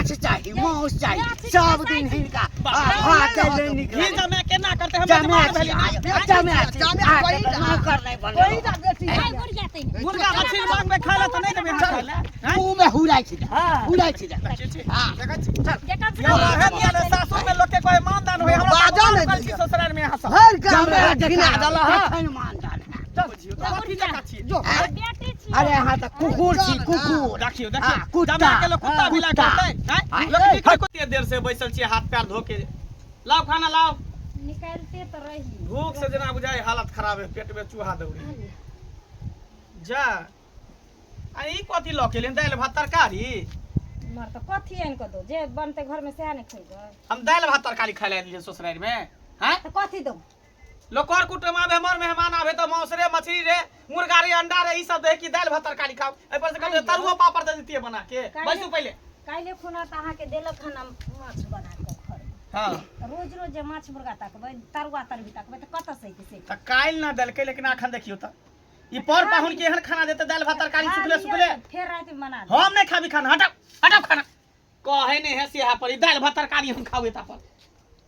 माछ चाहिए मांस चाहिए सब दिन हिनका भात ले निकल ही जमे केना करते हम जमे जमे कर नहीं बन कोई ना बेटी मुर्गा मछली मांग में खा ले त नहीं देबे हम खा ले मुंह में हुराई छी हुराई छी हां देखा छी चल है निया सासुर में लोग के कोई मानदान होय हमरा बाजा नहीं ससुराल में हंस हर गांव में घिना दल है मानदान कथी जका छी जो अरे हां त कुकुर छी कुकुर देखियो देखियो जमे के लोग कुत्ता बिला करते हैं लोग की कुत्ते देर से बैसल छी हाथ पैर धो के लाओ खाना लाओ निकालते तो रही भूख से जना बुझाई हालत खराब है पेट में चूहा दौड़ी जा आ ई कथी ल के लेन दाल भात तरकारी मर तो कथी आन को दो जे बनते घर में से नहीं खइबो हम दाल भात तरकारी खाइ ले ससुराल में हैं तो कथी दो लोग और कुटुम आवे हमर मेहमान आवे तो मांस रे मछली रे मुर्गा रे अंडा रे ई सब दे की दाल भात तरकारी खाओ ए पर से कहले तरुआ पापड़ दे दितिए बना के बैसू पहले काइले खुना त अहाँ के देलक खाना माछ बना के घर में हां रोज रोज जे माछ मुर्गा तकबै तरुआ तरबी तकबै त कत से के से त काइल ना दलके लेकिन अखन देखियो त ई पर पाहुन के एहन खाना देते दाल भात तरकारी सुखले सुखले फिर रात में बना हम नहीं खाबी खाना हटाओ हटाओ खाना कहे ने है से पर ई दाल भात तरकारी हम खावे ता पर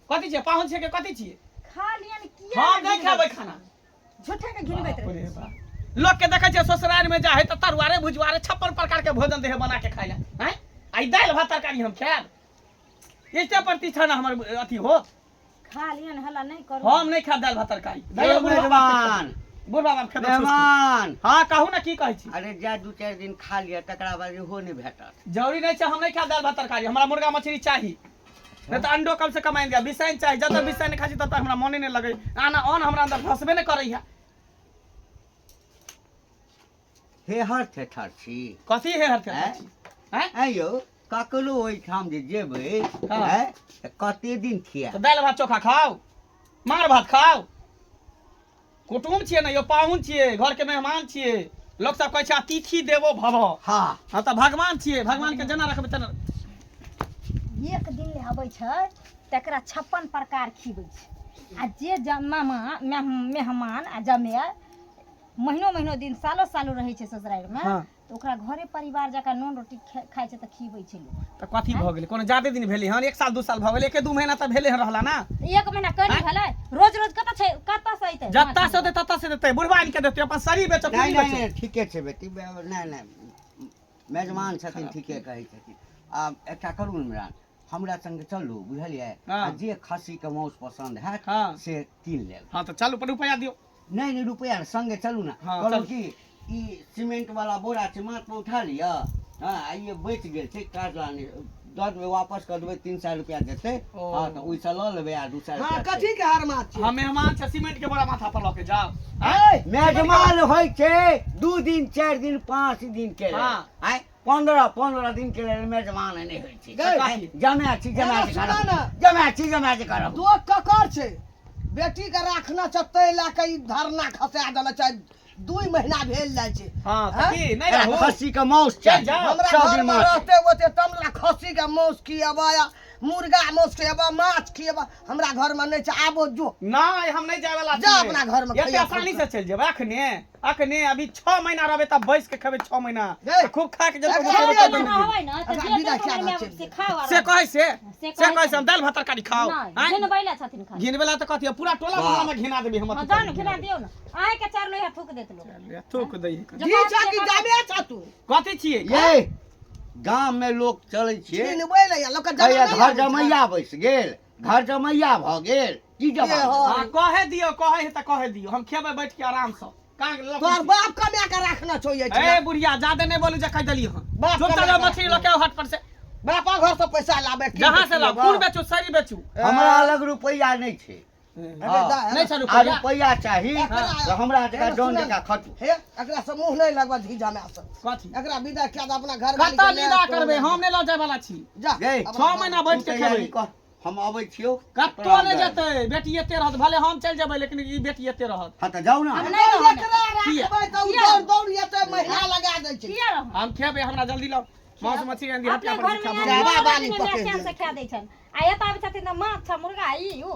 कथि छे पाहुन छे के कथि छिए खा लिया ने किया हम नहीं खाबै खाना झूठे के घिनबैत रहे लोग के देखै छे ससुराल में जाहे त तरुआरे भुजवारे 56 प्रकार के भोजन देहे बना के खाइला हैं आई दाल भात तरकारी हम खाब इष्ट प्रतिष्ठा ना हमर अथी हो खा लिया ने हल्ला नहीं करो हम नहीं खाब दाल भात तरकारी मेहमान बुढ़वा बाप खेबे मेहमान हां कहू ना की कहै छी अरे जा दू चार दिन खा लिया तकरा बाद हो नहीं भेटत जरूरी नहीं छे हम नहीं खाब दाल भात तरकारी हमरा मुर्गा मछली चाहिए नहीं तो अंडो कम से कम आइन दिया बिसैन चाहिए जब तक बिसैन नहीं खाची तब तक हमरा मने नहीं लगे आना ऑन हमरा अंदर फसबे नहीं करई है हे हर थे थर छी कथी है हर हैं? हैं आयो ककलो ओइ ठाम जे जेबै हाँ। हैं त कते दिन खिया तो दाल भात चोखा खाओ मार भात खाओ कुटुम छिए ना यो पाहुन छिए घर के मेहमान छिए लोग सब कहै छै अतिथि देवो भव हां हां त भगवान छिए भगवान के जना रखबे तना एक दिन ले आबै छै तकरा 56 प्रकार खिबै छै आ जे जमामा मेहमान आ जमे महीनो महीनो दिन सालो सालो रहै छै ससुराल में हाँ। तो ओकरा घरे परिवार जका नॉन रोटी खाइ छै त खिबै छै लोग त कथी भ गेलै कोनो जादे दिन भेलै हन 1 साल 2 साल भ गेलै 1 2 महीना त भेलै रहला ना एक महीना कनी भेलै रोज रोज कत छै कत से अइतै जत्ता से देते तत्ता से देते बुढ़वा के देते अपन शरीर बेचो नहीं पूंजी नहीं बेचो ठीके छै बेटी नहीं नहीं मेजमान छथिन ठीके कहै छथिन आब एकटा करू इमरान हमरा संग चलू बुझलियै हाँ। आ जे खस्सी के मांस पसंद है हाँ। से कीन लेब हां त चलू पर रुपया दियो नहीं नहीं रुपया संगे चलू ना हाँ, कहलू चलू। कि ई सीमेंट वाला बोरा छै माथ पे उठा लिया हां आ ये बच गेल छै काज लाने दऽ देबै वापस कर देबै 300 रुपया देतै ओ। हां त ओइ से ल लेबै आ 200 हाँ रुपया कथी के हार माछ छै हम मेहमान छ सीमेंट के बड़ा माथा पर लके जाओ मेजमान होइ छै 2 दिन 4 दिन 5 दिन के लेल हाँ। आइ 15 दिन के लेल मेजमान नहीं होइ छै गै, आइ, जमा छी सुना ना। जमा छी करब दो ककर छै बेटी के राखना छै तै ला के ई धरना खसा देना छै 2 महीना भेल जाइ छै हां त हाँ? की नहीं रहू खस्सी के मांस चल चाहिए जाओ। हमरा सब घर दिन में मांस रहते होते तमला खस्सी के मांस खिएबा या मुर्गा मांस खिएबा माछ खिएबा हमरा घर में नहीं छै आबो जो नहीं हम नहीं जाए वाला जा अपना घर में ये खइया आसानी खुद से चल जेबे अखने अभी 6 महीना रहबे तब बैस के खेबे 6 महीना गै, त खूब खा के जब एक खाओ खाओ ना ना होय ना त अच्छा, जे बिना दो क्या में बात छै? से खाओ से कहे से कहे से हम दाल भात तरकारी खाओ नहीं जिन बैला छथिन खा घिन वाला त कथि पूरा टोला मोहल्ला में घिना देबे हम हां जान खिला दियो ना आए के चार लोहा थूक देत लोग थूक दई जी छा कि जामे छ तू कथि छिए ये गांव में लोग चलै छै चिन्हबै ले या लोक कहिया जमा घर जमैया बैस गेल घर जमैया भ गेल की ये जवाब हो। हां कहे दियो कहे है त कहे दियो हम खेबे बैठ के आराम से तोर बाप कमा के रखना चाहिए ए बुढ़िया ज्यादा नहीं बोलू जे कह देली हम बाप जो कमाए तब के मछली लके हट पर से बापा घर से पैसा लाबे जहां से ला फूल बेचू सरी बेचू हमरा लग रुपैया नहीं छै अरे दा नहीं चलू आ रुपैया चाही एकरा- त हमरा जका एकरा जौन सुना- जका खटू हे एकरा से मुंह नहीं लगवा धीजा में से कथि एकरा विदा किया अपना घर कत्ता विदा करबे हम नहीं ल जाय वाला छी जा गै, अपना 6 घर। महीना बैठ के तैयारी खेबे कर हम अबै छियौ कत्तो नहीं जेते बेटी एते रहत भले हम चल जेबै लेकिन ई बेटी एते रहत हां त जाउ ना हम नहीं नहीं एकरा रखबै त दौड़ दौड़ येते महीना लगा दै छै किया रहो हम खेबे हमरा जल्दी लाओ मांस मछली आंधी हटिया अपने पर घर में खाबो जावा जावा बाली बाली पकड़ पकड़ दे। से खा दै छन आ एता आबै छथिन त माछ मुर्गा ई यू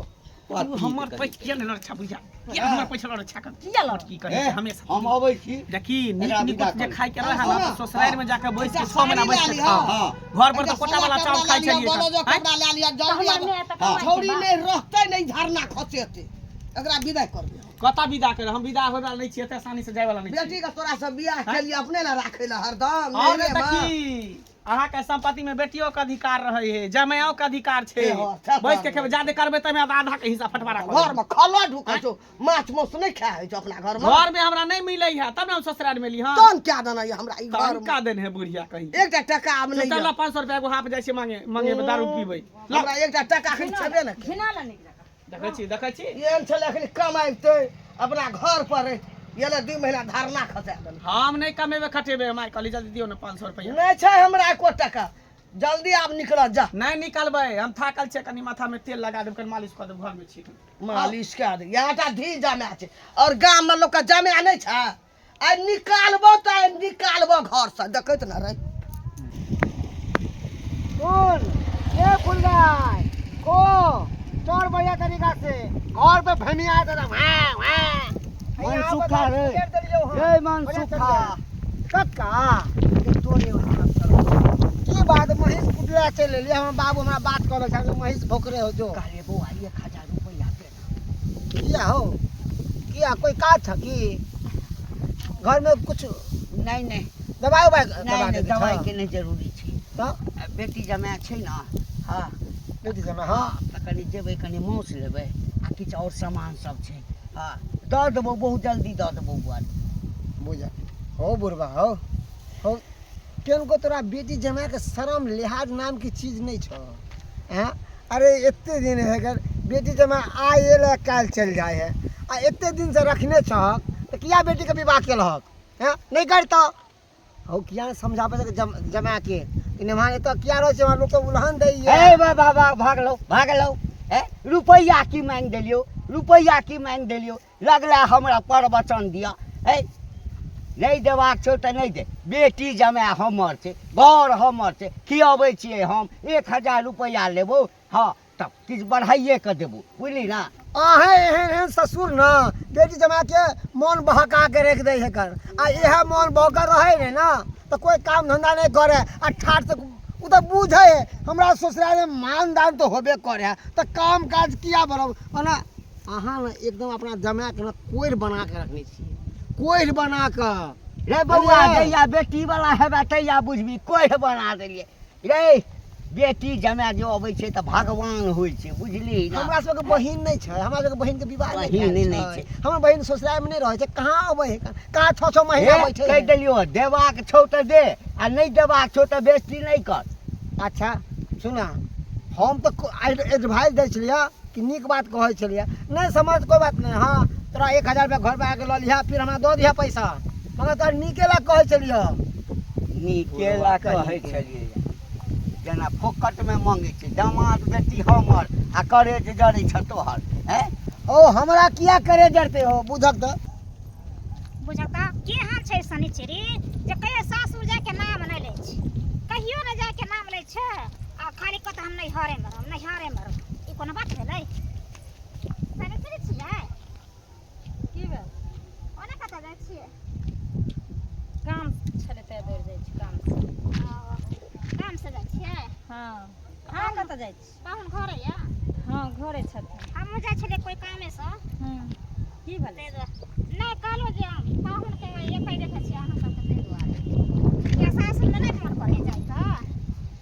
तू हमर पैसा किया नहीं रक्षा बुझा किया हमर पैसा रक्षा कर किया लड़ की करे हमेशा हम अबै छी देखी नीक एकरा नीक विदा जे कर। खाइ के रहा ना तो ससुराल में जाके बैठ के 6 महीना बैठ के हाँ, खा हाँ। घर पर तो कोटा वाला चावल खाइ छलिए कपड़ा ले लिया तो हमर जल्दी में त हाँ। कमाई छौरी नहीं रहते नहीं धरना खसेते एकरा विदा कर दे कता विदा करे हम विदा होबा नहीं छिए एते आसानी से जाय वाला नहीं बेटी का तोरा सब बियाह के लिए अपने ना राखे ला हरदम और नहीं रे माँ। देखी अहाँ के संपत्ति में बेटियों के अधिकार रहे है जमाइयों के अधिकार छे ए हो, सब बैठ के बात खेबे जादे करबे त आधा के हिस्सा फटवारा कर घर में खला ढुकै छौ माछ मौस नहीं खाए छौ अपना घर में घर में हमरा नहीं मिलै है तब ना हम ससुराल में ली हां तन क्या देना ये हमरा ई घर में का देन है बुढ़िया कही एकटा टका आब नहीं चल है। 500 रुपया को हाफ जाय छै मांगे मांगे दारू पीबै हमरा एकटा टका खरीद छबे ना घिना ला निक देखै छी एहन छले एखन कमाइते अपना घर पर ये ले 2 महीना धरना खसा देन हम नहीं कमेबे खटेबे हमार कहली जल्दी दियो ना 500 रुपया नहीं छै हमरा एको टका जल्दी आब निकल जा नहीं निकलबै हम थाकल छै कनी माथा में तेल लगा देब कनी मालिश कर देब घर में छी मालिश कए दे यहाँ धी जमा छै और गाम में लोग के जमा नहीं छै आ निकालबो त निकालबो घर से देखैत न रे सुन ये खुल जाए को चोर बढ़िया तरीका से घर पे भमिया है तो मन सुखा रे ए मन सुखा कक्का ये तोरे की बात महेश कुटला चले ले हम बाबू हमरा बात करे छ महेश भोकरे हो जो काले बो 1000 रुपया दे किया हो किया कोई काज था कि घर में कुछ नहीं नहीं दवाई नहीं दवाई के नहीं जरूरी छै तो बेटी जमा छै ना हाँ बेटी जमा हाँ हां तऽ कनी जेबै कनी माउस लेबै आ किछु और सामान सब छै हाँ दऽ देबौ बहुत जल्दी दऽ देबौ बुआ बुझा हो बुढ़वा हो केनको तोरा बेटी जमा के शर्म लिहाज नाम की चीज नहीं छो हैं अरे इतने दिन है अगर बेटी जमा आए ले काल चल जाए है आ इतने दिन से रखने छहक तो किया बेटी के विवाह केलहक हैं नहीं करता हो किया समझाबे के जमा के इनमान तो किया रहो छै लोग तो उल्हन दै ए बाबा भाग लो ए रुपैया की मांग देलियो लगला हमरा प्रवचन दिया ए नहीं देबाक छौ तऽ नहीं दे बेटी जमा हमर छै घर हमर छै खियाबै छियै हम 1000 रुपैया लेबो हाँ तब किछु बढ़ाइए के देबो बुझली ना आहे एहन ससुर न बेटी जमा के मन बहका के रख दे है कर आ यह मन बहका रहे ने ना तो कोई काम धंधा नहीं करे आ ठाट से उ तो बुझे हमरा ससुराल में मानदान तो होबे करे तो काम काज किया बराबर ना अहाँ न एकदम अपना जमा के न कोइर बना के रखने छी कोइर बना के रे बउआ जइया बेटी वाला हेबे तैया बुझबी कोइ बना देलिए रे बेटी जमा जो अबै छै तऽ भगवान होइ छै बुझली ना हमरा सबके बहिन नहीं छै हमरा सबके बहिन के विवाह बहिन नहीं नहीं छै छै। हमर बहिन ससुराल में नहीं रहे छै कहाँ अबै है कहाँ 6 महीना बैठे कहि देलियो देबाक छौ तऽ दे आ नहीं देबाक छौ तऽ बेइज्जती नहीं कर अच्छा सुना हम तो एडवाइस दै छलिए कि नीक बात कहै छलिए नहीं समझ कोई बात नहीं हाँ तोरा 1000 रुपया घर पे आके लऽ लिहा फिर हमरा दऽ दिहा पैसा मगर तोरा नीके ला कहै छलिए निकेला कहै छलिए जेना फोकट में मांगे छै दामाद बेटी हमर आ करे जे जड़ै छ तोहर हैं ओ हमरा किया करे जरते हो बुझक तो बुझता केहन छै शनिचरी जे कहियो सासुर जाके नाम नहीं लै छै कहियो न जाके नाम लै छै आ खाली कहत हम नहीं हारे मरम ई कोनो बात भेलै शनिचरी छियै की भेल ओने कतऽ जाइ छियै काम छले ते दौड़ जाइ छी काम से जाइ छियै हाँ कतऽ जाइ छी पाहुन घरे या हाँ घरे छथिन हम जाइ छलियै कोई कामे से की भेलै नहीं कहलो जे पाहुन के एकै देखै छी अहाँ सब के दुआरे के सासुर में नहीं मन करे जाइ त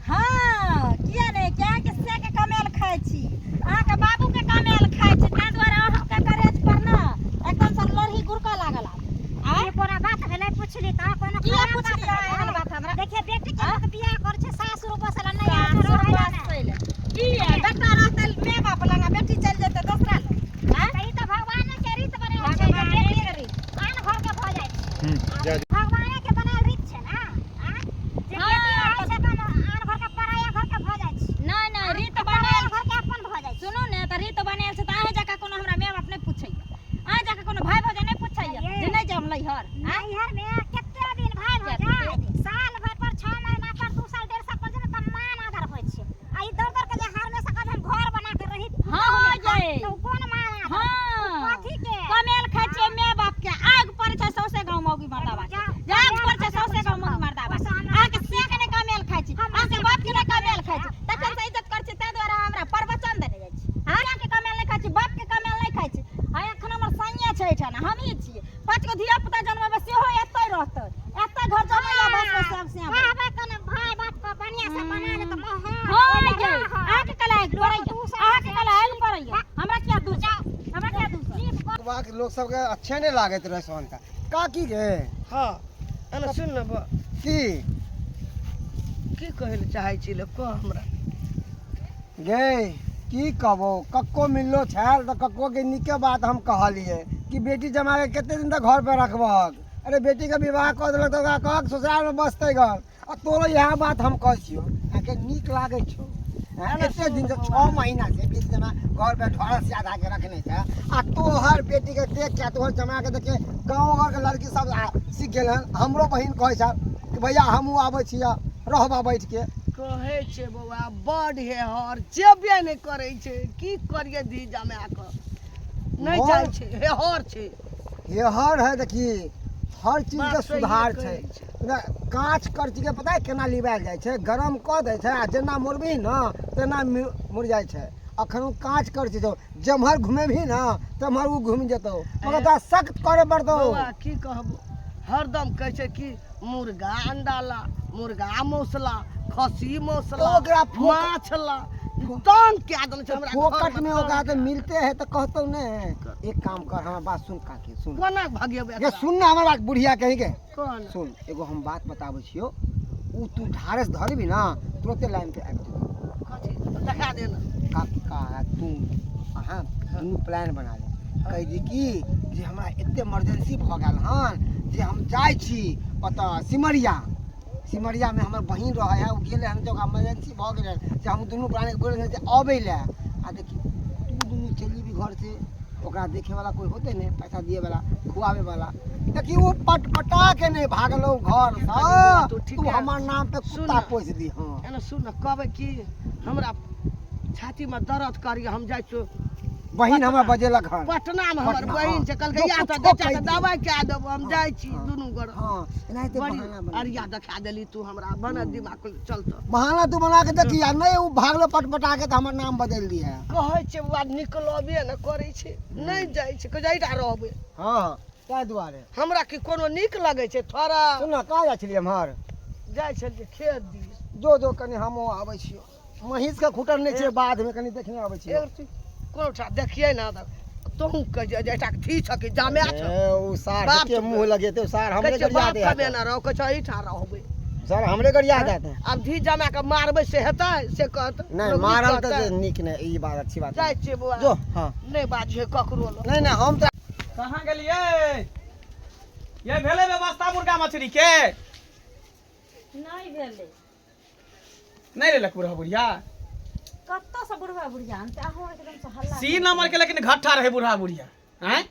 हाँ किया नहीं क्या के से के कमेल खाइ छी अहाँ के बाबू के कमेल खाइ छी ताहि दुआरे अहाँ के करेज पर ना एकदम से लड़ही गुरका लागल आ ये कोना बात भेलै पुछली त कोनो किया पुछली एहन बात हमरा देखिए बेटी के लोग बियाह कर छै सासुर बसल नहीं आ रहै ना की बेटा रहतै माय बाप लंगा बेटी चल जेतै दूसरा लग हां कहि त भगवान के रीत बनाएल छै बेटी के रीत आन घर के भ जाइ छै भगवान के बनाएल रीत छै ना हां जे बेटी रहै छै त आन घर के पराया घर के भ जाइ छै नहीं रीत बनाएल घर के अपन भ जाइ छै सुनू ने त रीत बनाएल छै त अहाँ जाके कोनो हमरा माय बाप नहीं पूछैया अहाँ जाके कोनो भाई भौजाई नहीं पूछैया जे नहीं जे हम लइहर में केते दिन भाई भौजाई लोग सबके अच्छे नहीं लागत रहे सोन का की गे हाँ एना सुन न की कहै लए चाहै छी लोग कह हमरा गे की कहबो कक्को मिललो छैल तो कक्को के निके बात हम कहलिए कि बेटी जमा के कितने दिन तक घर पे रखबक। अरे बेटी का विवाह कर दिलक तो ओकरा कहक ससुराल में बसते घर और तोरो यह बात हम कह छियो के नीक लागे छो। एते दिन से 6 महीना से बेटी जमा घर पे ढोल से आधा के रखने छै आ तोहर बेटी के देख के तोहर जमा के देखे गांव घर के लड़की सब सीख गेल हन। हमरो बहिन कहै छ कि भैया हमहू आबै छियै रहबा बैठ के कहै छै बौआ बड़ हे हर जेबे नहीं करै छै की करिए धी जमा के नहीं मोर- जाइ छै हे हर छै ये हर है देखी हर चीज के बात सही सुधार कहै छै। कांच करची के पता है केना लिबायल जाइ छै गरम कऽ दै छै आ जेना मुरबी न तेना मुर जाइ छै। अखन उ कांच करची जो जमहर घुमेबही न तमहर उ घुम जेतौ मगर तोरा सख्त करे पड़तौ। बौआ की कहबो हरदम कहै छै कि मुर्गा अंडा ला मुर्गा मौसला खसी मौसला तो ओकरा माछ ला तंग क्या दल छै हमरा फोकट घर में तंग ओकरा तो कए। मिलते है तो कहतो ने एक काम कर हमार बात सुन काकी सुन कोना भागेबे ये सुन ना हमार बात बुढ़िया कही के कोन सुन एगो हम बात बताबै छियो उ तू ढारस धरबी ना तुरंते लाइन पे आबि जेतौ। कथी देखा दे ना का तू अहाँ दुनू प्लान बना ले कह दी कि जे हमरा एते इमरजेंसी भऽ गेल हन जे हम जाइ छी ओतऽ सिमरिया में हमर बहिन रहे है उ गेले हन तो इमरजेंसी भऽ गेल जे हम दुनू प्राणी के बोले जे अबै ले आ देखी तू दुनू चली भी घर से ओकरा देखे वाला कोई होते ने पैसा दिए वाला खुआवे वाला देखी वो पटपटा के नहीं भागलो घर से तो ठीक तू है। हमर नाम पे सुन कुत्ता ना। पोस दी हां एना सुन न कहबै कि हमरा छाती में दर्द करिए हम जाइ छियो बहिन हमरा बजेलक हन पटना में हमर पटना, बहिन हाँ। छै कहलकै जो या कुछ तऽ को बच्चा कहि के दियौ। दवाई कए देबो हम हाँ, जाइ छी हाँ। दुनू गोड़ हाँ एनाहिते बड़ी बहाना बना अरिया देखा देली तू हमरा बन दिमाग चलतो बहाना तू बना के देखी आ नहीं उ भागलो पटपटा के तो हमर नाम बदल दी है। कहै छै बौआ निकलबे न करै छै नहीं जाइ छै कहै जाइटा रहबै हां ताहि दुआरे हमरा कि कोनो नीक लगै छै थोड़ा सुन ना कहाँ जाइ छलियै हमर जाइ छलियै खेत दिस जो कनी हमो आबै छियो महीष के खुटर नहीं छै बाद में कनी देखने आबै छियो कोनो ठा देखिए ना तोहू कह जाइटा थी छ कि जामे छ ए उ सार बाप के तो- मुंह लगेते सार हमरे कहै छै गरिया बाप दे कमे ना रहो कहै छै एहिठा रहबै सर हमरे गरिया देते आब धी जमा के मारबै से हेतै से कहत नहीं लोग मारल नीक तो कहतै। निक नहीं ई बात अच्छी बात जाइ नहीं। छियै बौआ जो हां नहीं बाजिए ककरो लो नहीं नहीं हम तो कहाँ गेलियै ये भेलै व्यवस्था मुर्गा मछली के नहीं भेलै नहीं लेलक बुढ़ा बुढ़िया कत्तो से बुढ़वा बुढ़िया हम अहाँ एकदम से हल्ला सी नंबर के लेकिन घट्टा रहे बुढ़ा बुढ़िया हैं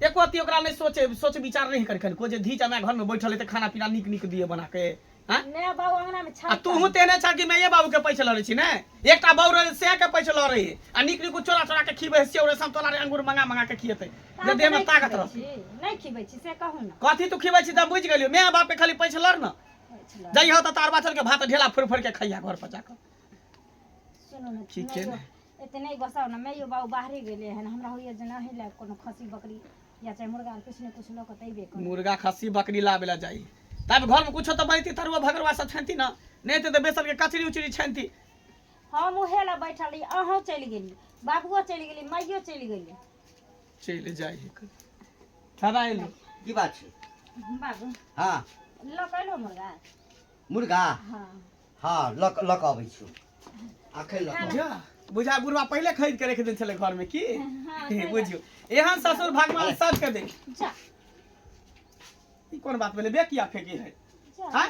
एको अति ओकरा नहीं सोच विचार नहीं करे को जे धी जमा घर में बैठल है त खाना पीना नीक दिए बना के हैं ने बाबू अंगना में आ छाप तू तेने छ कि मैं बाबू के पैसे लड़े छी ने एकटा बाबू रहे से के पैसे लड़ रही आ नीक चोरा के खीबे से और सम तोला रे अंगूर मंगा के खिएते जे देह में ताकत रह नहीं खिबै छी से कहू ना कथी तू खिबै छी त बुझ गेलियो मैं बाप पे खाली पैसे लड़ न जाइ हो त तार बाछल के भात ढेला फोड़ के खइया घर पर जाकर सुनो ना ठीक है ना। इतने बसाओ ना मैं यो बाबू बाहरी गेले हन हमरा होइए जे नहीं ला कोनो खसी बकरी या चाहे मुर्गा कुछ न कुछ लोग तैबे कर मुर्गा खस्सी बकरी लाबेला जाई तब घर में कुछो तो बनती तरुआ भगरवा सब छनती ना नहीं तो बेसन के कचरी उचरी छनती हम उहे ला बैठल रही अहों चली गेली बाबुओ चली गेली माइयो चली गेली चल जाई खड़ा एलो की बात छै बाबू हाँ लकैलो मुर्गा मुर्गा हाँ हाँ लक अबै छु आखै लक जा बुझा बुढ़वा पहले खरीद के रख दे छले घर में की हाँ, सही बात। बुझियो एहन ससुर भगवान सब के दे जा ई कोन बात भेले बे किया फेंकी है जा हां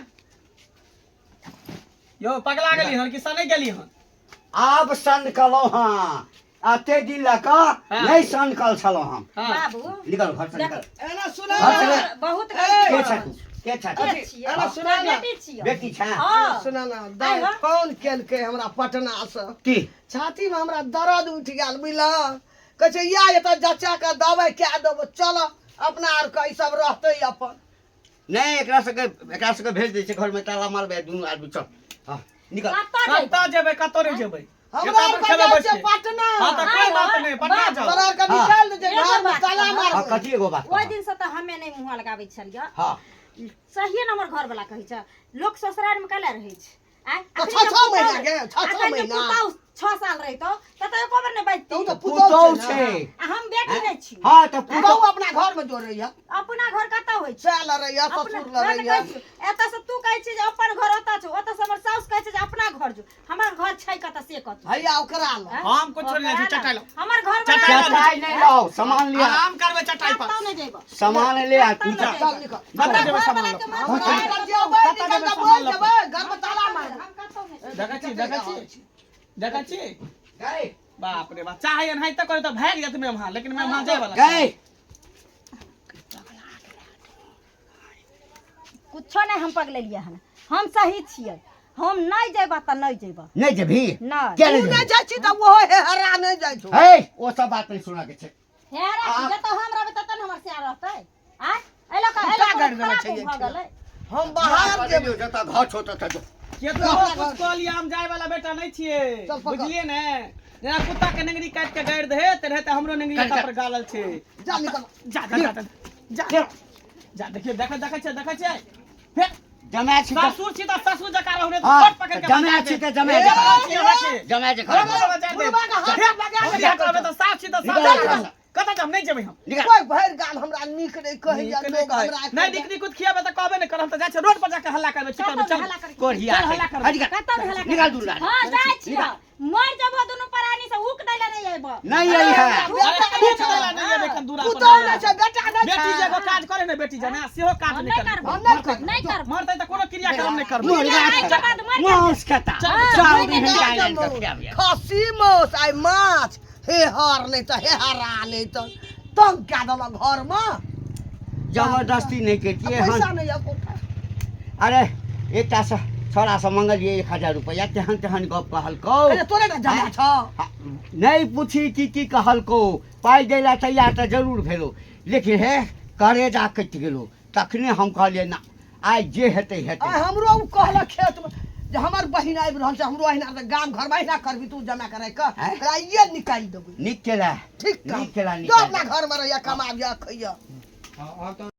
यो पगला गेली हन कि सने गेली हन आब सनकलौ हाँ आते दिन लक हाँ। नहीं सनकल छलौ हम हां बाबू निकल घर से निकल एना सुना हाँ, ना चले। बहुत के गलती छ करब। तू के छ तू? के छियै? एना सुना ना बेटी छियै। बेटी छ हाँ सुना ना आइ दाई हो। फोन केलकै हमरा पटना से की छाती में हमरा दर्द उठ गेल बुझल कहै छै या एतऽ जच्चा के दवाई कए देबो चल अपना आर के ई सब रहतै अपन नहीं एकरा सबके भेज दै छै घर में ताला मारबे दुनू आदमी चल हाँ निकल कतऽ जइबै? कत्ता जेबै कत्तो नहीं जेबै हमरा आर के जाइ छै पटना हां त कोई बात नहीं पटना जाओ तोरा आर के हाँ। निकाल दे जे एगो घर में बात ताला कहब। हाँ मार कथी एगो बात ओहि कहब? दिन से तऽ हमे नहि मुँह लगाबै छलियै हाँ सहिए नंबर घर वाला कहै छै लोक ससुराल में कले रहै छै आइ तो छह महीना के, छह अखन जे महीना। पुतहु 6 साल रही तो एको बार नहीं बचती तो पुतौ पुतौ छै छै आ हम बेटी नहीं छी हाँ तो पुतौ अपना घर में जो रही है अपना घर कतऽ होइ छै चल रही है ससुर ल रही है एतऽ से तू कहै छी जे अपन घर ओतऽ छौ ओतऽ से हमर साउस कहै छै जे अपना घर जो हमर घर छै कतऽ से कतऽ भैया ओकरा लो हम कुछ नहीं छै चटाई लो हमर घर चटाई बना चटाई नहीं लाओ सामान लिया आराम करबे चटाई पर कतऽ नहीं जेबो सामान ले आ तू जा चल निकल कतऽ जेबे सामान लो निकल जेबै निकल जेबै घर में ताला मार हम कतऽ नहीं देखै छी बाप रे बाप चाहे नहीं तो करे तो भाग जात में वहां लेकिन मैं वहां जाए वाला गए कुछो नहीं हम पगलेलिए हन हम सही छियै हम नहीं जेबा त नहीं जेबा नहीं जेबी नहीं क्या तू नहीं नहीं जाइ छी त वो हरा नहीं जाइ छौ हे वो सब बात नहीं सुना के छे हे रे जे तो हम रहबे त हमर से रहतै आ एलो का क्या कर एलो देना खराब चाहिए भ गेलै हम बाहर जेबै जता घर छोटा था जो के तो कुतलिया हम जाए वाला बेटा नहीं छिए चल पकड़। बुझलिए ने जेना कुत्ता के नेंगरी काट के गाड़ दे ते रहते हमरो नेंगरी काट। पर गालल छे जा निकल जा जा जा जा जा देखिए देखै छै फेर जमाए छी ससुर छी त ससुर जका रहू रे हाँ, छोट पकड़ के जमाए छी त जमाए जमाए जे खा बुढ़वा का हाथ लगा तो साफ छी त निकल, साफ निकल। कतऽ जब नहीं जेबै हम निकल कोई भर गाल हमरा नीक नहीं कहि जा नहीं लोग हमरा नहीं दिकनी कुछ खियाबे त कहबे नहीं करम त जाय छै रोड पर जाके हल्ला करबे चिकन चल हल्ला करके कोढ़िया चल हल्ला कर। कतऽ नहीं हल्ला निकाल दूर हां जाइ छियै मर जबो दुनु प्राणी से हुक दैला नहीं आइबो नहीं आई है अरे खूब वाला नहीं है बेकन दूरा पुतौ नहीं छै बेटा नहीं बेटी छै जेगो काज करे ने बेटी जना सेहो काज हम नहीं नहीं करबो करबो नहीं करबो मरतै त कोनो क्रिया कर्म नहीं करबो मोर आई के बाद मर मांस खाता चाव नहीं है का खिया खसी मोस आई माछ हे हार नहीं त हे हरा नहीं त तंग क्या दल घर में जबरदस्ती नहीं करती है पैसा हाँ नहीं है कोठा अरे एकटा से छोड़ा से मंगलिए 1000 रुपया तेहन तेहन गप कहल को अरे तोरे ना जमा छ नहीं पूछी की कहल को पाई देला तैयार त जरूर भेलो लेकिन हे करेजा कटि गेलो तखने हम कहलिए ना आइ जे हेतै हेतै आई हमरो उ कहला खेत में जे हमर बहिन आबि रहल छै हमरो अहिना त गाम घर में अहिना करबी तू जमा करे क हैं? तोरा ये निकाल देबै निक केला ठीक निक केला जो निकाल अपना घर में रहिया कमाबिया खइया हाँ तो